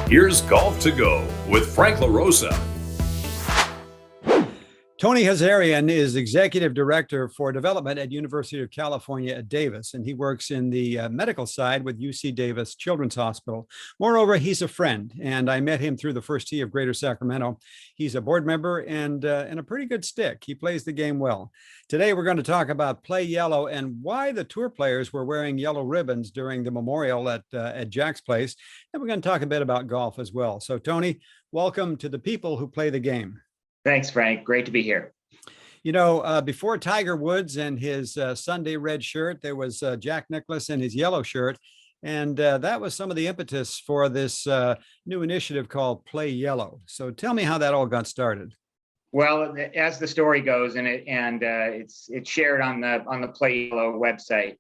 Here's Golf to Go with Frank LaRosa. Tony Hazarian is Executive Director for Development at University of California at Davis, and he works in the medical side with UC Davis Children's Hospital. Moreover, he's a friend, and I met him through the first tee of Greater Sacramento. He's a board member and a pretty good stick. He plays the game well. Today, we're going to talk about Play Yellow and why the tour players were wearing yellow ribbons during the memorial at Jack's place. And we're going to talk a bit about golf as well. So, Tony, welcome to the people who play the game. Thanks, Frank. Great to be here. You know, before Tiger Woods and his Sunday red shirt, there was Jack Nicklaus in his yellow shirt. And that was some of the impetus for this new initiative called Play Yellow. So tell me how that all got started. Well, as the story goes, it's shared on the Play Yellow website.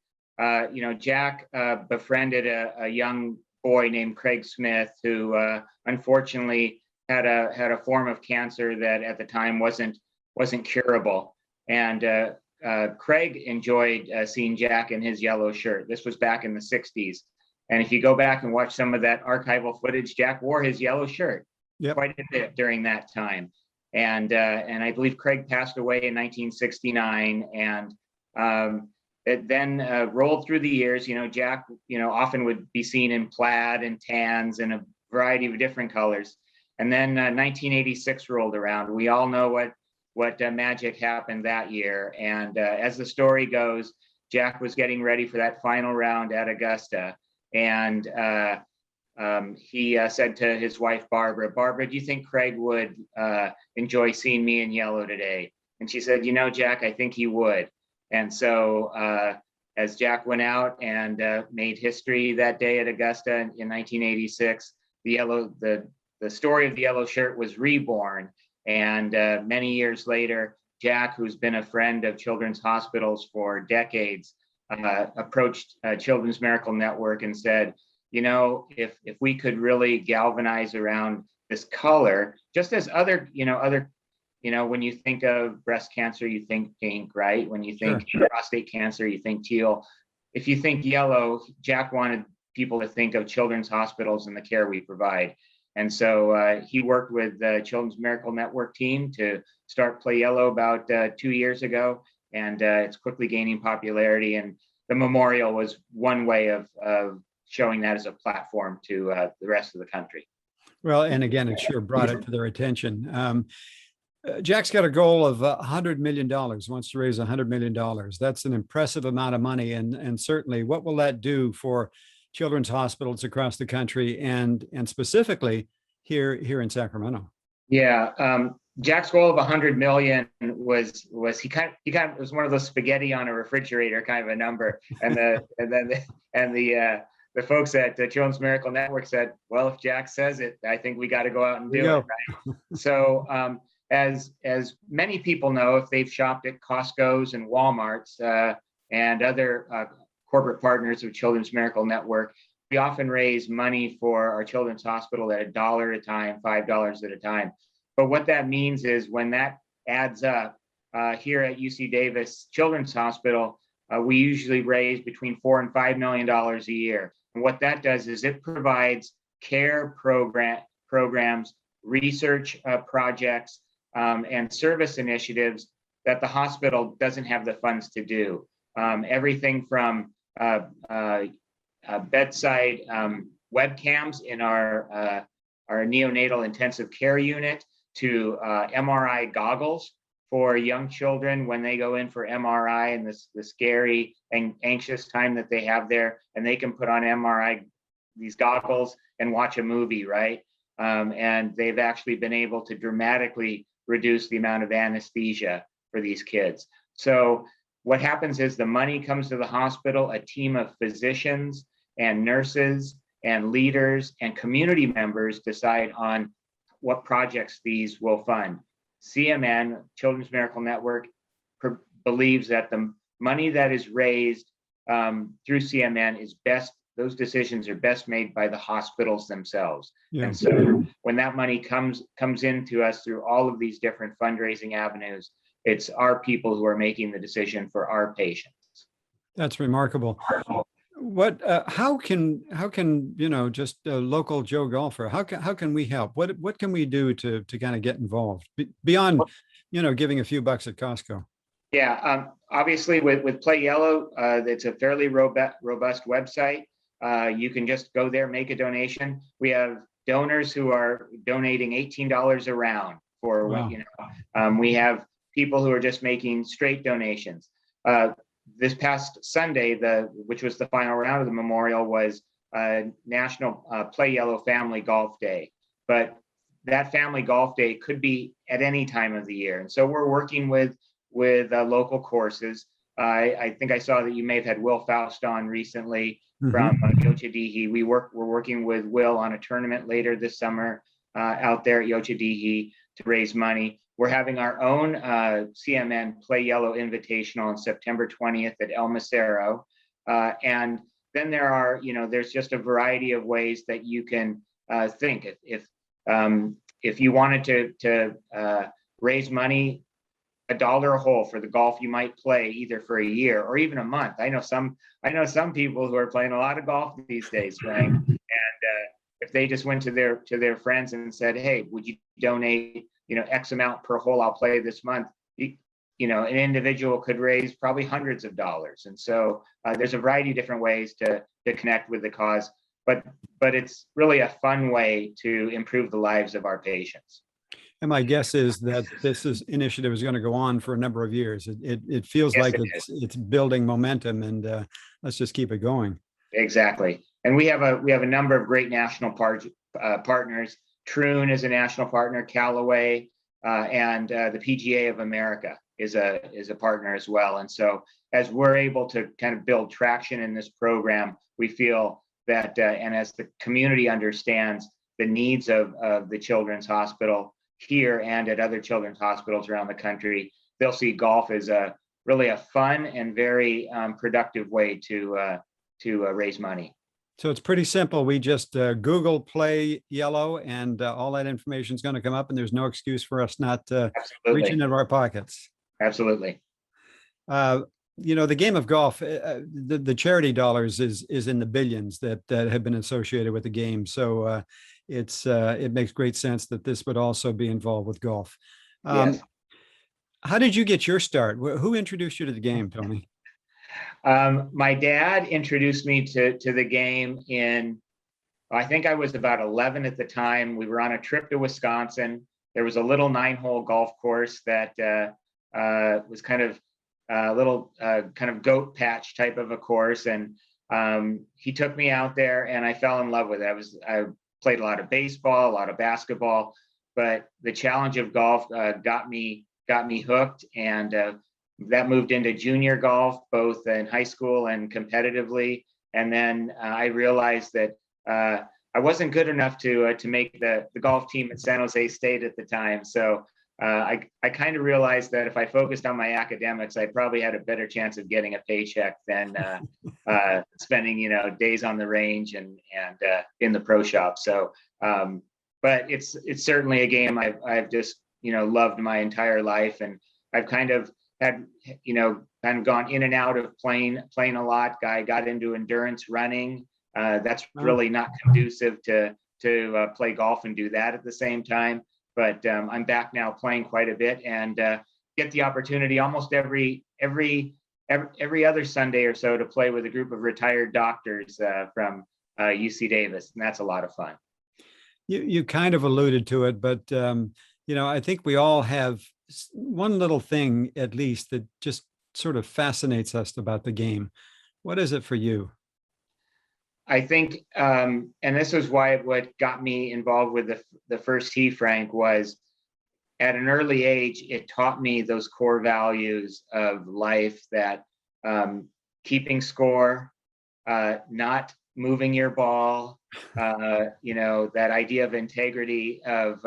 Jack befriended a young boy named Craig Smith, who unfortunately had a form of cancer that at the time wasn't curable. And Craig enjoyed seeing Jack in his yellow shirt. This was back in the 60s. And if you go back and watch some of that archival footage, Jack wore his yellow shirt quite a bit during that time. And I believe Craig passed away in 1969. And it then rolled through the years. Jack, often would be seen in plaid and tans and a variety of different colors. And then 1986 rolled around. We all know what magic happened that year. And as the story goes, Jack was getting ready for that final round at Augusta. And he said to his wife, Barbara, do you think Craig would enjoy seeing me in yellow today? And she said, Jack, I think he would. And so as Jack went out and made history that day at Augusta in 1986, the story of the yellow shirt was reborn. And many years later, Jack, who's been a friend of children's hospitals for decades, approached Children's Miracle Network and said, if we could really galvanize around this color, just as other, when you think of breast cancer, you think pink, right? When you think prostate cancer, you think teal. If you think yellow, Jack wanted people to think of children's hospitals and the care we provide. And so he worked with the Children's Miracle Network team to start Play Yellow about 2 years ago, and it's quickly gaining popularity. And the memorial was one way of showing that as a platform to the rest of the country. Well, and again, it sure brought it to their attention. Jack's got a goal of $100 million, wants to raise $100 million. That's an impressive amount of money. And certainly, what will that do for children's hospitals across the country and specifically here in Sacramento? Yeah, Jack's goal of 100 million was he kind of it was one of those spaghetti on a refrigerator kind of a number, and the folks at the Children's Miracle Network said, well, if Jack says it, I think we got to go out and do it, right? So as many people know, if they've shopped at Costco's and Walmart's and other corporate partners of Children's Miracle Network, we often raise money for our children's hospital at $1 at a time, $5 at a time. But what that means is when that adds up, here at UC Davis Children's Hospital, we usually raise between $4 and $5 million a year. And what that does is it provides care programs, research projects, and service initiatives that the hospital doesn't have the funds to do. Everything from bedside webcams in our neonatal intensive care unit to MRI goggles for young children when they go in for MRI and the scary and anxious time that they have there, and they can put on MRI these goggles and watch a movie, right? And they've actually been able to dramatically reduce the amount of anesthesia for these kids. So what happens is the money comes to the hospital, a team of physicians and nurses and leaders and community members decide on what projects these will fund. CMN, Children's Miracle Network, believes that the money that is raised through CMN is best, those decisions are best made by the hospitals themselves. Yeah. And so when that money comes into us through all of these different fundraising avenues, it's our people who are making the decision for our patients. That's remarkable. How can just a local Joe golfer, how can we help? What can we do to kind of get involved beyond giving a few bucks at Costco? Yeah, obviously with Play Yellow, it's a fairly robust website. You can just go there, make a donation. We have donors who are donating $18 a round for Wow. we have people who are just making straight donations. This past Sunday, which was the final round of the memorial, was National Play Yellow Family Golf Day. But that Family Golf Day could be at any time of the year, and so we're working with local courses. I think I saw that you may have had Will Faust on recently from Yochadihi. We're working with Will on a tournament later this summer out there at Yochadihi to raise money. We're having our own CMN Play Yellow Invitational on September 20th at El Macero. And then there's just a variety of ways that you can think. If you wanted to raise money, $1 a hole for the golf you might play either for a year or even a month. I know some people who are playing a lot of golf these days, Frank. And if they just went to their friends and said, "Hey, would you donate, X amount per hole I'll play this month?" An individual could raise probably hundreds of dollars. And so there's a variety of different ways to connect with the cause, but it's really a fun way to improve the lives of our patients. And my guess is that initiative is going to go on for a number of years. It feels Yes, like it it's building momentum, and let's just keep it going. Exactly. And we have a number of great national partners. Troon is a national partner, Callaway, and the PGA of America is a partner as well. And so as we're able to kind of build traction in this program, we feel that, and as the community understands the needs of the Children's Hospital here and at other children's hospitals around the country, they'll see golf as really a fun and very productive way to raise money. So it's pretty simple. We just Google Play Yellow, and all that information is going to come up, and there's no excuse for us not reaching into our pockets. Absolutely. The game of golf, the charity dollars is in the billions that have been associated with the game. So it makes great sense that this would also be involved with golf. Yes. How did you get your start? Who introduced you to the game, Tony? My dad introduced me to the game I think I was about 11 at the time. We were on a trip to Wisconsin. There was a little 9-hole golf course that was kind of a little kind of goat patch type of a course. And he took me out there and I fell in love with it. I played a lot of baseball, a lot of basketball, but the challenge of golf got me hooked. And that moved into junior golf, both in high school and competitively. And then I realized that I wasn't good enough to make the golf team at San Jose State at the time. So I kind of realized that if I focused on my academics, I probably had a better chance of getting a paycheck than spending days on the range and in the pro shop. So, but it's certainly a game I've just loved my entire life, and I've kind of had kind of gone in and out of playing a lot. I got into endurance running. That's really not conducive to play golf and do that at the same time. But I'm back now playing quite a bit and get the opportunity almost every other Sunday or so to play with a group of retired doctors from UC Davis, and that's a lot of fun. You kind of alluded to it, but I think we all have one little thing at least that just sort of fascinates us about the game. What is it for you? I think, and this is what got me involved with the first tee, Frank, was at an early age, it taught me those core values of life, that keeping score, not moving your ball, that idea of integrity of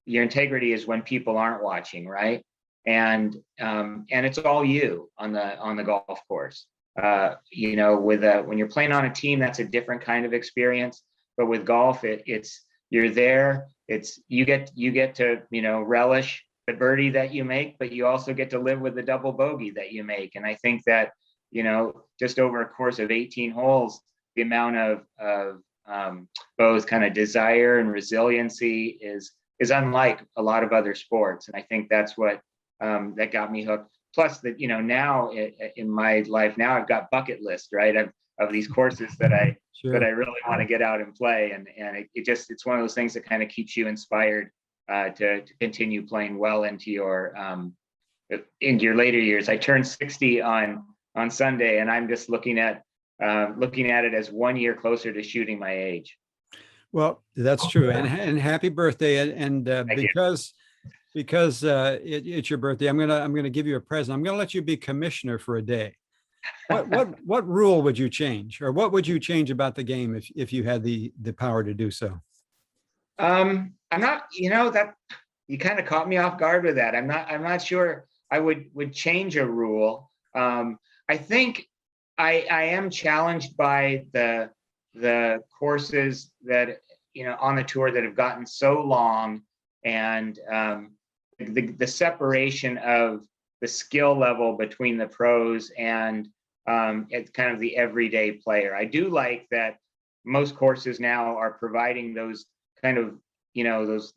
your integrity is when people aren't watching, right? And it's all you on the golf course. When you're playing on a team, that's a different kind of experience. But with golf, it's you're there. You get to relish the birdie that you make, but you also get to live with the double bogey that you make. And I think that just over a course of 18 holes, the amount of both kind of desire and resiliency is unlike a lot of other sports. And I think that's what that got me hooked. Plus that, now in my life now, I've got bucket list, right? Of these courses that I really want to get out and play. And it's one of those things that kind of keeps you inspired to continue playing well into your later years. I turned 60 on Sunday, and I'm just looking at it as 1 year closer to shooting my age. Well, that's true. And happy birthday. And because it's your birthday, I'm gonna give you a present. I'm gonna let you be commissioner for a day. What rule would you change, or what would you change about the game if you had the power to do so? I'm not, that you kind of caught me off guard with that. I'm not sure I would change a rule. I think I am challenged by the courses that, on the tour that have gotten so long, and the separation of the skill level between the pros and it's kind of the everyday player. I do like that most courses now are providing those kind of,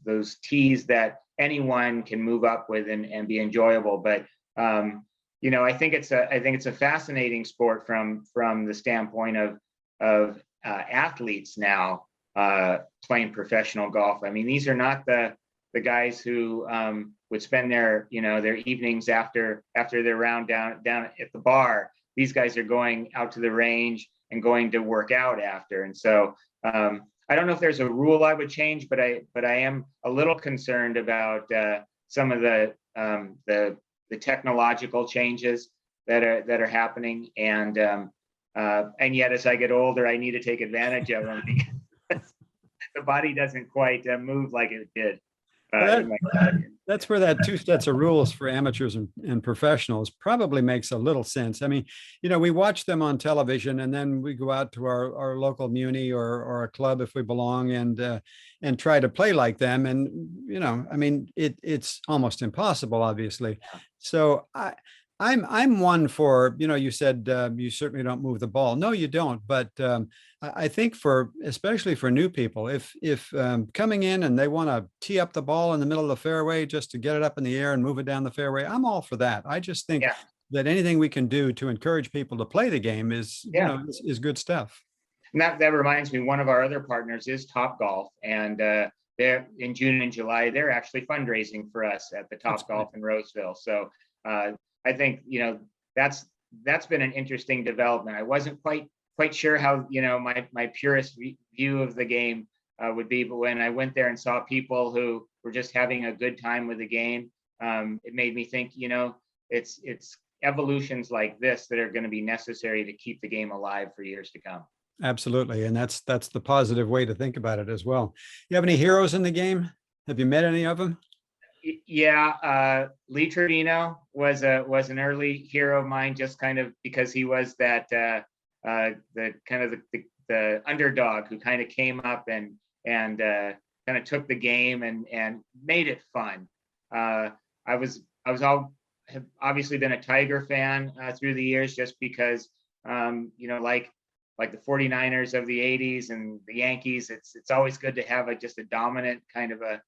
those tees that anyone can move up with and be enjoyable. But I think it's a fascinating sport from the standpoint of athletes now playing professional golf. I mean, these are not the guys who would spend their evenings after their round down at the bar. These guys are going out to the range and going to work out after. And so I don't know if there's a rule I would change, but I am a little concerned about some of the technological changes that are happening, and yet as I get older, I need to take advantage of them because the body doesn't quite move like it did. That's where that two sets of rules for amateurs and professionals probably makes a little sense. I mean, we watch them on television, and then we go out to our local muni or a club if we belong, and try to play like them. And I mean, it's almost impossible, obviously. So I'm one for, you said you certainly don't move the ball. No, you don't. But I think especially for new people, if coming in and they want to tee up the ball in the middle of the fairway just to get it up in the air and move it down the fairway, I'm all for that. I just think that anything we can do to encourage people to play the game is good stuff. And that reminds me, one of our other partners is Top Golf, and they're in June and July, they're actually fundraising for us at the Top Golf in Roseville. So I think, that's been an interesting development. I wasn't quite sure how, my purest view of the game would be, but when I went there and saw people who were just having a good time with the game, it made me think, it's evolutions like this that are going to be necessary to keep the game alive for years to come. Absolutely. And that's the positive way to think about it as well. You have any heroes in the game? Have you met any of them? Yeah, Lee Trevino was an early hero of mine, just kind of because he was that the kind of the underdog who kind of came up and kind of took the game and made it fun. Have obviously been a Tiger fan through the years, just because like the 49ers of the 80s and the Yankees, it's always good to have just a dominant kind of a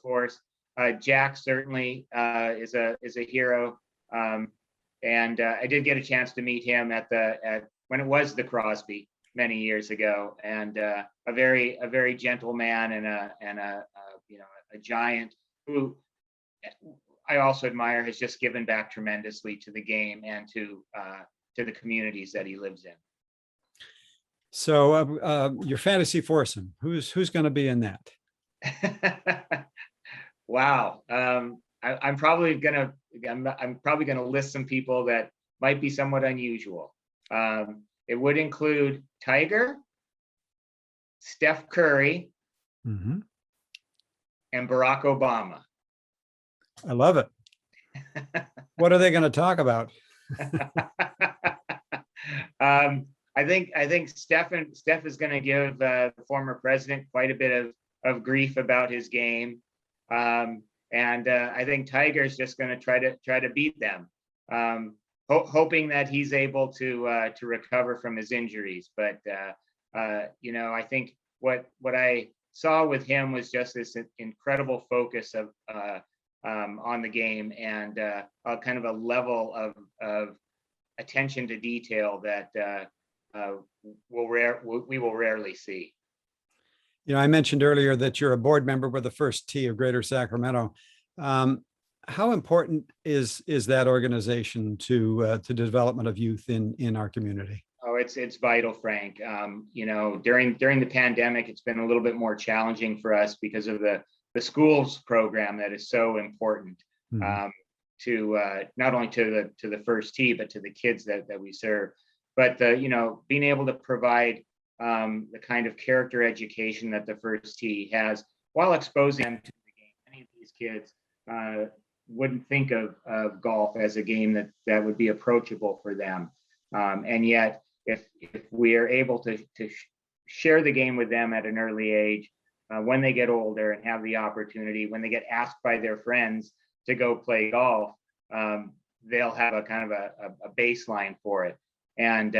force. Jack certainly is a hero, and I did get a chance to meet him at when it was the Crosby many years ago, and a very gentle man and a giant who I also admire, has just given back tremendously to the game and to the communities that he lives in. So your fantasy foursome, who's going to be in that? Wow. I'm probably gonna list some people that might be somewhat unusual. It would include Tiger, Steph Curry, Mm-hmm. and Barack Obama. I love it. What are they going to talk about? I think Steph is going to give the former president quite a bit of grief about his game. And I think Tiger's just going to try to beat them. hoping that he's able to recover from his injuries. But I think what I saw with him was just this incredible focus of on the game, and kind of a level of attention to detail that we will rarely see. I mentioned earlier that you're a board member with the First Tee of Greater Sacramento. How important is that organization to the development of youth in our community? Oh, it's vital, Frank. During the pandemic, it's been a little bit more challenging for us because of the schools program that is so important to not only to the First Tee, but to the kids that we serve. But being able to provide the kind of character education that the First Tee has, while exposing them to the game. Many of these kids wouldn't think of golf as a game that would be approachable for them, and yet if we are able to share the game with them at an early age, when they get older and have the opportunity, when they get asked by their friends to go play golf, they'll have a kind of a baseline for it. And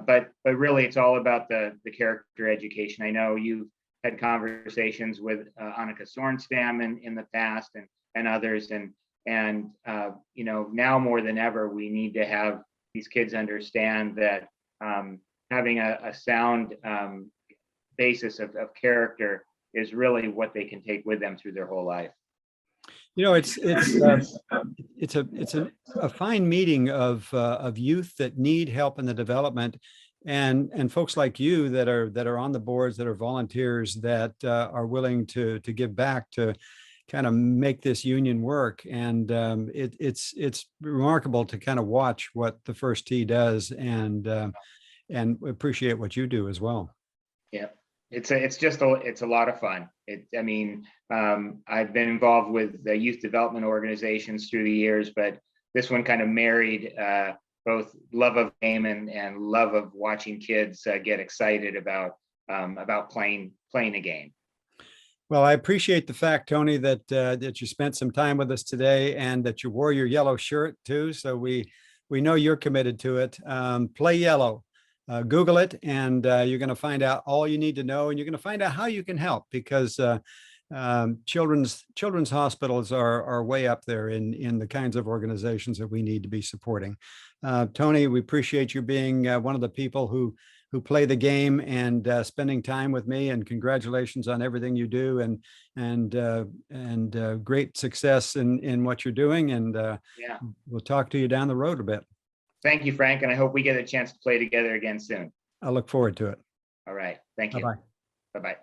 but really, it's all about the character education. I know you've had conversations with Annika Sorenstam in the past, and others, and now more than ever, we need to have these kids understand that having a sound basis of character is really what they can take with them through their whole life. It's a fine meeting of youth that need help in the development, and folks like you that are on the boards, that are volunteers, that are willing to give back to kind of make this union work. And it's remarkable to kind of watch what the First Tee does, and appreciate what you do as well. Yeah. It's a lot of fun. I've been involved with the youth development organizations through the years, but this one kind of married both love of game and love of watching kids get excited about playing a game. Well, I appreciate the fact, Tony, that you spent some time with us today, and that you wore your yellow shirt too. So we know you're committed to it. Play yellow. Google it, and you're going to find out all you need to know, and you're going to find out how you can help, because children's hospitals are way up there in the kinds of organizations that we need to be supporting. Tony, we appreciate you being one of the people who play the game and spending time with me, and congratulations on everything you do, and great success in what you're doing. And yeah, we'll talk to you down the road a bit. Thank you, Frank, and I hope we get a chance to play together again soon. I look forward to it. All right. Thank you. Bye-bye. Bye-bye.